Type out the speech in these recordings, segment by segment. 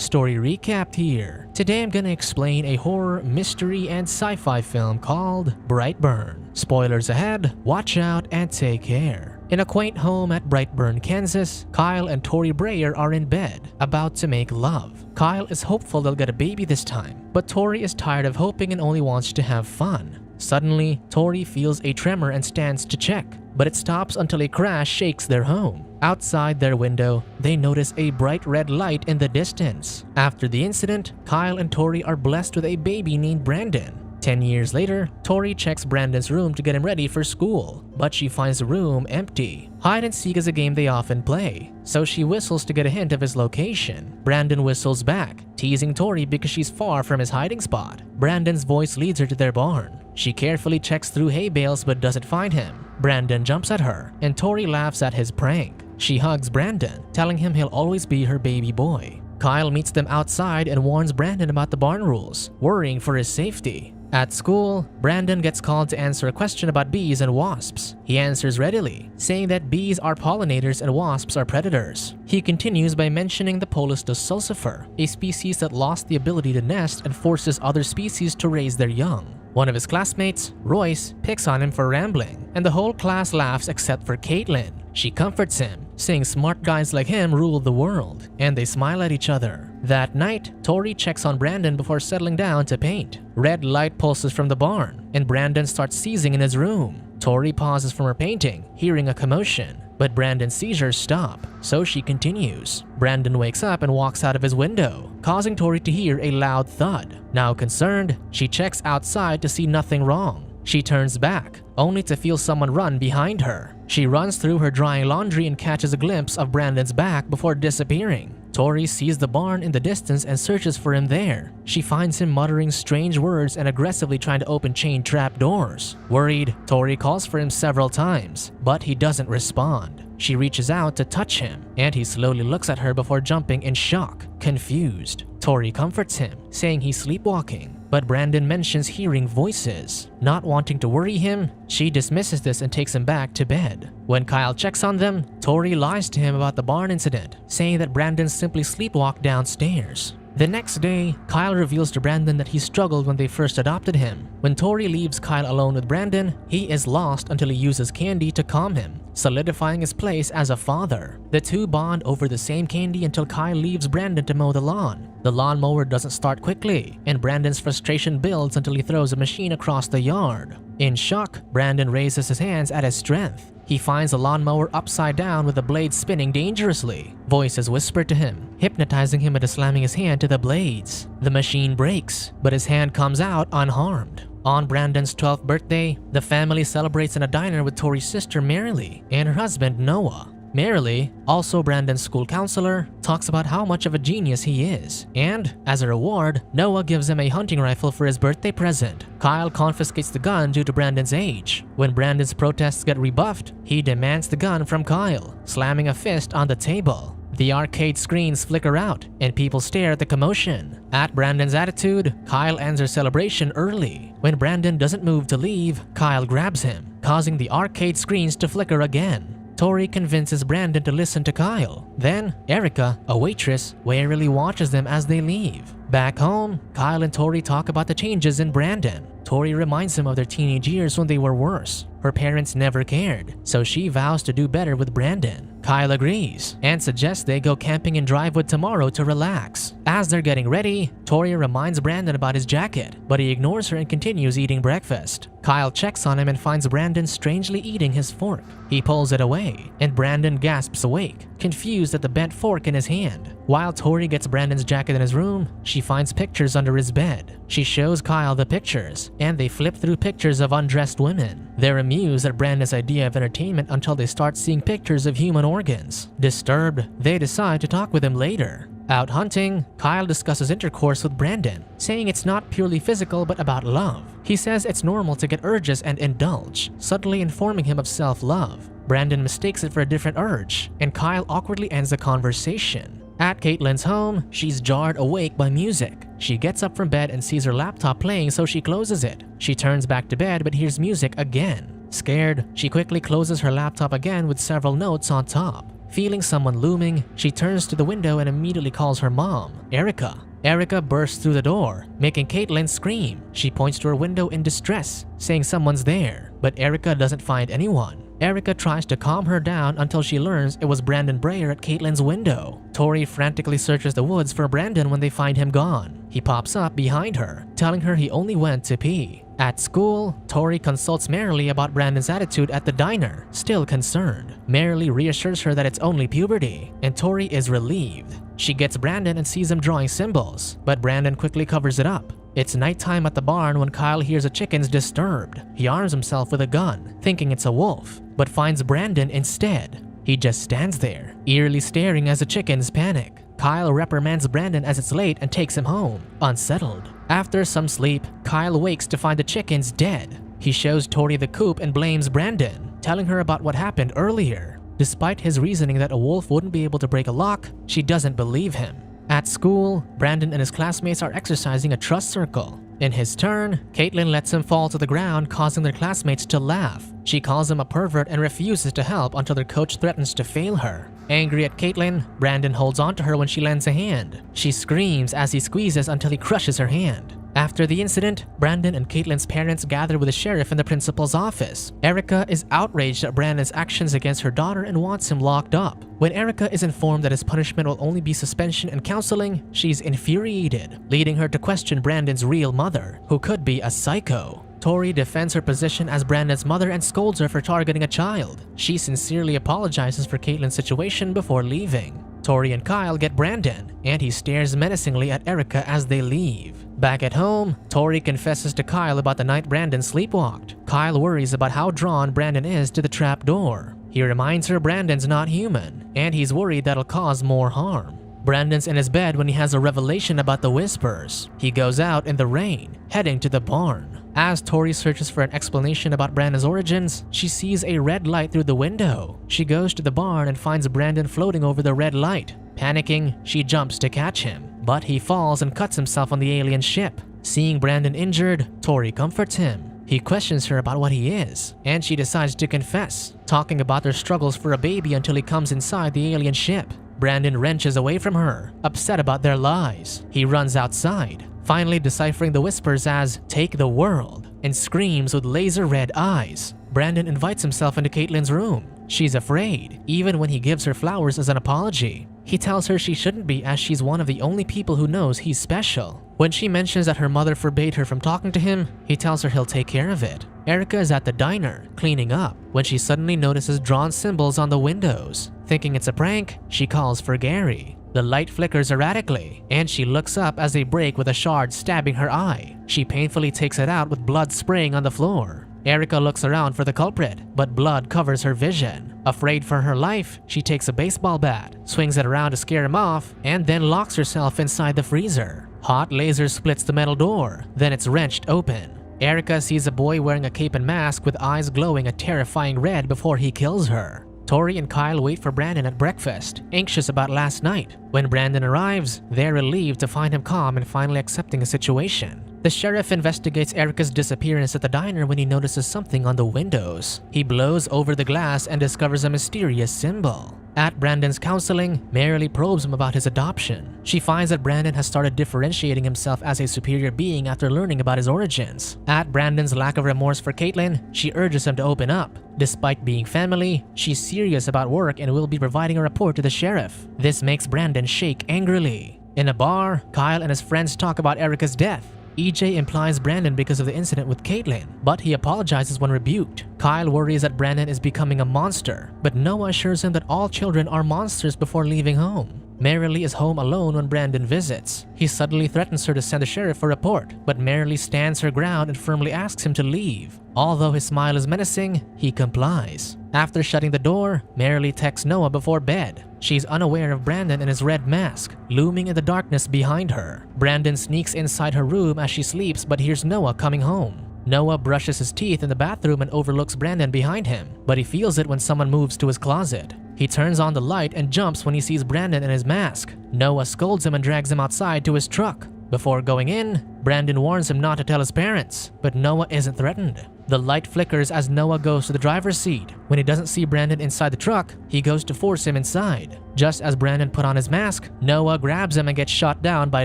story recapped here. Today I'm gonna explain a horror, mystery, and sci-fi film called Brightburn. Spoilers ahead, watch out and take care. In a quaint home at Brightburn, Kansas, Kyle and Tori Breyer are in bed, about to make love. Kyle is hopeful they'll get a baby this time, but Tori is tired of hoping and only wants to have fun. Suddenly, Tori feels a tremor and stands to check, but it stops until a crash shakes their home. Outside their window, they notice a bright red light in the distance. After the incident, Kyle and Tori are blessed with a baby named Brandon. 10 years later, Tori checks Brandon's room to get him ready for school, but she finds the room empty. Hide and seek is a game they often play, so she whistles to get a hint of his location. Brandon whistles back, teasing Tori because she's far from his hiding spot. Brandon's voice leads her to their barn. She carefully checks through hay bales but doesn't find him. Brandon jumps at her, and Tori laughs at his prank. She hugs Brandon, telling him he'll always be her baby boy. Kyle meets them outside and warns Brandon about the barn rules, worrying for his safety. At school, Brandon gets called to answer a question about bees and wasps. He answers readily, saying that bees are pollinators and wasps are predators. He continues by mentioning the Polistus sulcifer, a species that lost the ability to nest and forces other species to raise their young. One of his classmates, Royce, picks on him for rambling, and the whole class laughs except for Caitlin. She comforts him, saying smart guys like him rule the world, and they smile at each other. That night, Tori checks on Brandon before settling down to paint. Red light pulses from the barn, and Brandon starts seizing in his room. Tori pauses from her painting, hearing a commotion, but Brandon's seizures stop, so she continues. Brandon wakes up and walks out of his window, causing Tori to hear a loud thud. Now concerned, she checks outside to see nothing wrong. She turns back, only to feel someone run behind her. She runs through her drying laundry and catches a glimpse of Brandon's back before disappearing. Tori sees the barn in the distance and searches for him there. She finds him muttering strange words and aggressively trying to open chain trap doors. Worried, Tori calls for him several times, but he doesn't respond. She reaches out to touch him, and he slowly looks at her before jumping in shock, confused. Tori comforts him, saying he's sleepwalking, but Brandon mentions hearing voices. Not wanting to worry him, she dismisses this and takes him back to bed. When Kyle checks on them, Tori lies to him about the barn incident, saying that Brandon simply sleepwalked downstairs. The next day, Kyle reveals to Brandon that he struggled when they first adopted him. When Tori leaves Kyle alone with Brandon, he is lost until he uses candy to calm him, solidifying his place as a father. The two bond over the same candy until Kyle leaves Brandon to mow the lawn. The lawnmower doesn't start quickly, and Brandon's frustration builds until he throws a machine across the yard. In shock, Brandon raises his hands at his strength. He finds the lawnmower upside down with the blades spinning dangerously. Voices whisper to him, hypnotizing him into slamming his hand to the blades. The machine breaks, but his hand comes out unharmed. On Brandon's 12th birthday, the family celebrates in a diner with Tori's sister Marilee and her husband Noah. Marilee, also Brandon's school counselor, talks about how much of a genius he is, and as a reward, Noah gives him a hunting rifle for his birthday present. Kyle confiscates the gun due to Brandon's age. When Brandon's protests get rebuffed, he demands the gun from Kyle, slamming a fist on the table. The arcade screens flicker out, and people stare at the commotion. At Brandon's attitude, Kyle ends their celebration early. When Brandon doesn't move to leave, Kyle grabs him, causing the arcade screens to flicker again. Tori convinces Brandon to listen to Kyle. Then, Erica, a waitress, warily watches them as they leave. Back home, Kyle and Tori talk about the changes in Brandon. Tori reminds him of their teenage years when they were worse. Her parents never cared, so she vows to do better with Brandon. Kyle agrees and suggests they go camping in Drivewood tomorrow to relax. As they're getting ready, Tori reminds Brandon about his jacket, but he ignores her and continues eating breakfast. Kyle checks on him and finds Brandon strangely eating his fork. He pulls it away, and Brandon gasps awake, confused at the bent fork in his hand. While Tori gets Brandon's jacket in his room, she finds pictures under his bed. She shows Kyle the pictures, and they flip through pictures of undressed women. They're amused at Brandon's idea of entertainment until they start seeing pictures of human organs. Disturbed, they decide to talk with him later. Out hunting, Kyle discusses intercourse with Brandon, saying it's not purely physical but about love. He says it's normal to get urges and indulge, subtly informing him of self-love. Brandon mistakes it for a different urge, and Kyle awkwardly ends the conversation. At Caitlin's home, she's jarred awake by music. She gets up from bed and sees her laptop playing, so she closes it. She turns back to bed but hears music again. Scared, she quickly closes her laptop again with several notes on top. Feeling someone looming, she turns to the window and immediately calls her mom, Erica. Erica bursts through the door, making Caitlin scream. She points to her window in distress, saying someone's there, but Erica doesn't find anyone. Erica tries to calm her down until she learns it was Brandon Breyer at Caitlin's window. Tori frantically searches the woods for Brandon when they find him gone. He pops up behind her, telling her he only went to pee. At school, Tori consults Marilee about Brandon's attitude at the diner, still concerned. Marilee reassures her that it's only puberty, and Tori is relieved. She gets Brandon and sees him drawing symbols, but Brandon quickly covers it up. It's nighttime at the barn when Kyle hears the chickens disturbed. He arms himself with a gun, thinking it's a wolf, but finds Brandon instead. He just stands there, eerily staring as the chickens panic. Kyle reprimands Brandon as it's late and takes him home, unsettled. After some sleep, Kyle wakes to find the chickens dead. He shows Tori the coop and blames Brandon, telling her about what happened earlier. Despite his reasoning that a wolf wouldn't be able to break a lock, she doesn't believe him. At school, Brandon and his classmates are exercising a trust circle. In his turn, Caitlin lets him fall to the ground, causing their classmates to laugh. She calls him a pervert and refuses to help until their coach threatens to fail her. Angry at Caitlin, Brandon holds on to her when she lends a hand. She screams as he squeezes until he crushes her hand. After the incident, Brandon and Caitlin's parents gather with the sheriff in the principal's office. Erica is outraged at Brandon's actions against her daughter and wants him locked up. When Erica is informed that his punishment will only be suspension and counseling, she's infuriated, leading her to question Brandon's real mother, who could be a psycho. Tori defends her position as Brandon's mother and scolds her for targeting a child. She sincerely apologizes for Caitlin's situation before leaving. Tori and Kyle get Brandon, and he stares menacingly at Erica as they leave. Back at home, Tori confesses to Kyle about the night Brandon sleepwalked. Kyle worries about how drawn Brandon is to the trap door. He reminds her Brandon's not human, and he's worried that'll cause more harm. Brandon's in his bed when he has a revelation about the whispers. He goes out in the rain, heading to the barn. As Tori searches for an explanation about Brandon's origins, she sees a red light through the window. She goes to the barn and finds Brandon floating over the red light. Panicking, she jumps to catch him, but he falls and cuts himself on the alien ship. Seeing Brandon injured, Tori comforts him. He questions her about what he is, and she decides to confess, talking about their struggles for a baby until he comes inside the alien ship. Brandon wrenches away from her, upset about their lies. He runs outside, finally deciphering the whispers as "take the world," and screams with laser red eyes. Brandon invites himself into Caitlin's room. She's afraid, even when he gives her flowers as an apology. He tells her she shouldn't be, as she's one of the only people who knows he's special. When she mentions that her mother forbade her from talking to him, he tells her he'll take care of it. Erica is at the diner, cleaning up, when she suddenly notices drawn symbols on the windows. Thinking it's a prank, she calls for Gary. The light flickers erratically, and she looks up as they break with a shard stabbing her eye. She painfully takes it out with blood spraying on the floor. Erica looks around for the culprit, but blood covers her vision. Afraid for her life, she takes a baseball bat, swings it around to scare him off, and then locks herself inside the freezer. Hot laser splits the metal door, then it's wrenched open. Erica sees a boy wearing a cape and mask with eyes glowing a terrifying red before he kills her. Tori and Kyle wait for Brandon at breakfast, anxious about last night. When Brandon arrives, they're relieved to find him calm and finally accepting the situation. The sheriff investigates Erica's disappearance at the diner when he notices something on the windows. He blows over the glass and discovers a mysterious symbol. At Brandon's counseling, Marilee probes him about his adoption. She finds that Brandon has started differentiating himself as a superior being after learning about his origins. At Brandon's lack of remorse for Caitlin, she urges him to open up. Despite being family, she's serious about work and will be providing a report to the sheriff. This makes Brandon shake angrily. In a bar, Kyle and his friends talk about Erica's death. EJ implies Brandon because of the incident with Caitlin, but he apologizes when rebuked. Kyle worries that Brandon is becoming a monster, but Noah assures him that all children are monsters before leaving home. Marilee is home alone when Brandon visits. He suddenly threatens her to send the sheriff a report, but Marilee stands her ground and firmly asks him to leave. Although his smile is menacing, he complies. After shutting the door, Marilee texts Noah before bed. She's unaware of Brandon and his red mask, looming in the darkness behind her. Brandon sneaks inside her room as she sleeps but hears Noah coming home. Noah brushes his teeth in the bathroom and overlooks Brandon behind him, but he feels it when someone moves to his closet. He turns on the light and jumps when he sees Brandon in his mask. Noah scolds him and drags him outside to his truck. Before going in, Brandon warns him not to tell his parents, but Noah isn't threatened. The light flickers as Noah goes to the driver's seat. When he doesn't see Brandon inside the truck, he goes to force him inside. Just as Brandon put on his mask, Noah grabs him and gets shot down by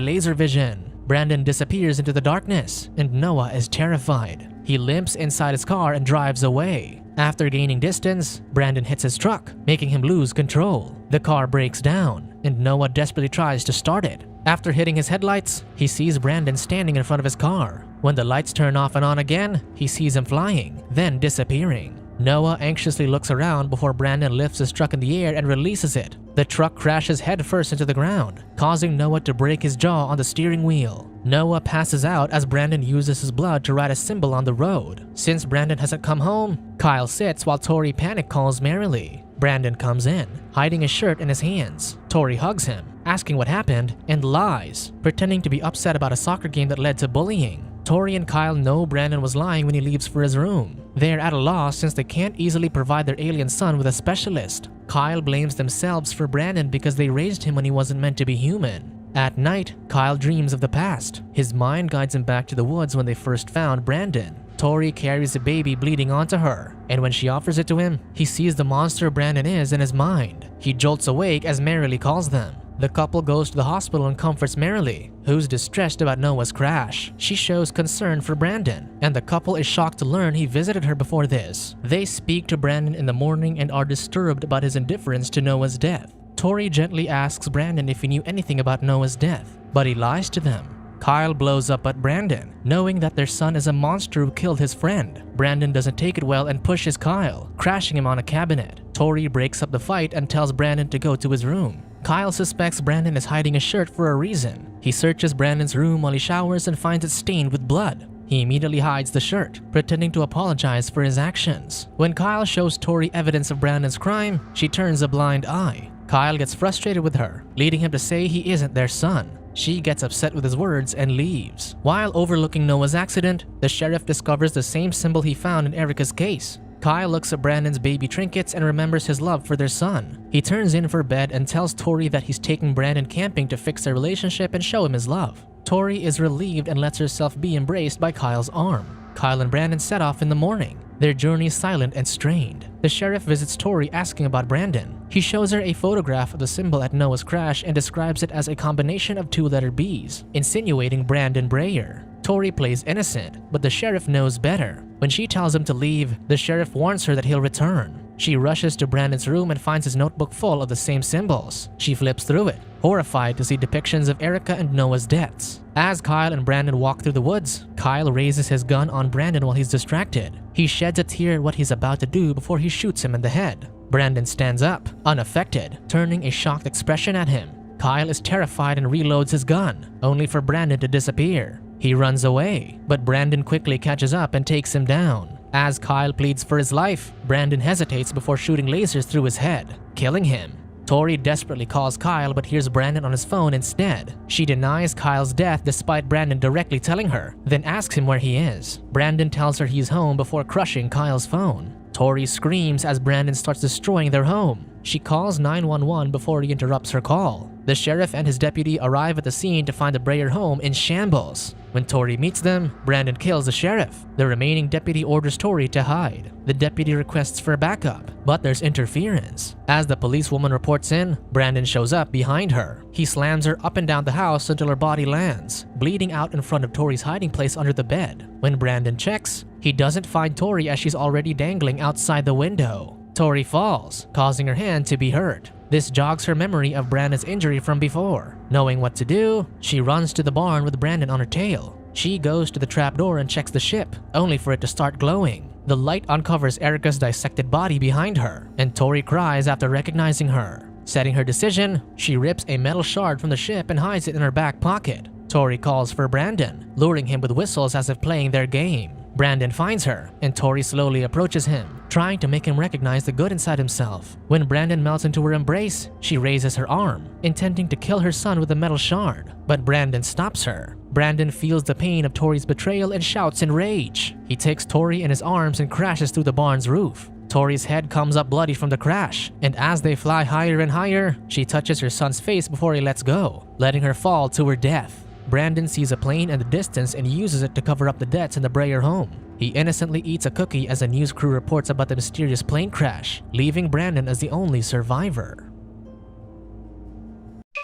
laser vision. Brandon disappears into the darkness, and Noah is terrified. He limps inside his car and drives away. After gaining distance, Brandon hits his truck, making him lose control. The car breaks down, and Noah desperately tries to start it. After hitting his headlights, he sees Brandon standing in front of his car. When the lights turn off and on again, he sees him flying, then disappearing. Noah anxiously looks around before Brandon lifts his truck in the air and releases it. The truck crashes headfirst into the ground, causing Noah to break his jaw on the steering wheel. Noah passes out as Brandon uses his blood to write a symbol on the road. Since Brandon hasn't come home, Kyle sits while Tori panic calls merrily. Brandon comes in, hiding his shirt in his hands. Tori hugs him, asking what happened, and lies, pretending to be upset about a soccer game that led to bullying. Tori and Kyle know Brandon was lying when he leaves for his room. They're at a loss since they can't easily provide their alien son with a specialist. Kyle blames themselves for Brandon because they raised him when he wasn't meant to be human. At night, Kyle dreams of the past. His mind guides him back to the woods when they first found Brandon. Tori carries a baby bleeding onto her, and when she offers it to him, he sees the monster Brandon is in his mind. He jolts awake as Merrily calls them. The couple goes to the hospital and comforts Merrily, who's distressed about Noah's crash. She shows concern for Brandon, and the couple is shocked to learn he visited her before this. They speak to Brandon in the morning and are disturbed about his indifference to Noah's death. Tori gently asks Brandon if he knew anything about Noah's death, but he lies to them. Kyle blows up at Brandon, knowing that their son is a monster who killed his friend. Brandon doesn't take it well and pushes Kyle, crashing him on a cabinet. Tori breaks up the fight and tells Brandon to go to his room. Kyle suspects Brandon is hiding a shirt for a reason. He searches Brandon's room while he showers and finds it stained with blood. He immediately hides the shirt, pretending to apologize for his actions. When Kyle shows Tori evidence of Brandon's crime, she turns a blind eye. Kyle gets frustrated with her, leading him to say he isn't their son. She gets upset with his words and leaves. While overlooking Noah's accident, the sheriff discovers the same symbol he found in Erica's case. Kyle looks at Brandon's baby trinkets and remembers his love for their son. He turns in for bed and tells Tori that he's taking Brandon camping to fix their relationship and show him his love. Tori is relieved and lets herself be embraced by Kyle's arm. Kyle and Brandon set off in the morning. Their journey is silent and strained. The sheriff visits Tori asking about Brandon. He shows her a photograph of the symbol at Noah's crash and describes it as a combination of two-letter B's, insinuating Brandon Breyer. Tori plays innocent, but the sheriff knows better. When she tells him to leave, the sheriff warns her that he'll return. She rushes to Brandon's room and finds his notebook full of the same symbols. She flips through it, horrified to see depictions of Erica and Noah's deaths. As Kyle and Brandon walk through the woods, Kyle raises his gun on Brandon while he's distracted. He sheds a tear at what he's about to do before he shoots him in the head. Brandon stands up, unaffected, turning a shocked expression at him. Kyle is terrified and reloads his gun, only for Brandon to disappear. He runs away, but Brandon quickly catches up and takes him down. As Kyle pleads for his life, Brandon hesitates before shooting lasers through his head, killing him. Tori desperately calls Kyle but hears Brandon on his phone instead. She denies Kyle's death despite Brandon directly telling her, then asks him where he is. Brandon tells her he's home before crushing Kyle's phone. Tori screams as Brandon starts destroying their home. She calls 911 before he interrupts her call. The sheriff and his deputy arrive at the scene to find the Breyer home in shambles. When Tori meets them, Brandon kills the sheriff. The remaining deputy orders Tori to hide. The deputy requests for backup, but there's interference. As the policewoman reports in, Brandon shows up behind her. He slams her up and down the house until her body lands, bleeding out in front of Tori's hiding place under the bed. When Brandon checks, he doesn't find Tori as she's already dangling outside the window. Tori falls, causing her hand to be hurt. This jogs her memory of Brandon's injury from before. Knowing what to do, she runs to the barn with Brandon on her tail. She goes to the trapdoor and checks the ship, only for it to start glowing. The light uncovers Erica's dissected body behind her, and Tori cries after recognizing her. Setting her decision, she rips a metal shard from the ship and hides it in her back pocket. Tori calls for Brandon, luring him with whistles as if playing their game. Brandon finds her, and Tori slowly approaches him, trying to make him recognize the good inside himself. When Brandon melts into her embrace, she raises her arm, intending to kill her son with a metal shard, but Brandon stops her. Brandon feels the pain of Tori's betrayal and shouts in rage. He takes Tori in his arms and crashes through the barn's roof. Tori's head comes up bloody from the crash, and as they fly higher and higher, she touches her son's face before he lets go, letting her fall to her death. Brandon sees a plane in the distance and uses it to cover up the deaths in the Breyer home. He innocently eats a cookie as a news crew reports about the mysterious plane crash, leaving Brandon as the only survivor.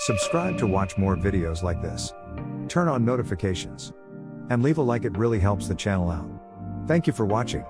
Subscribe to watch more videos like this. Turn on notifications. And leave a like, it really helps the channel out. Thank you for watching.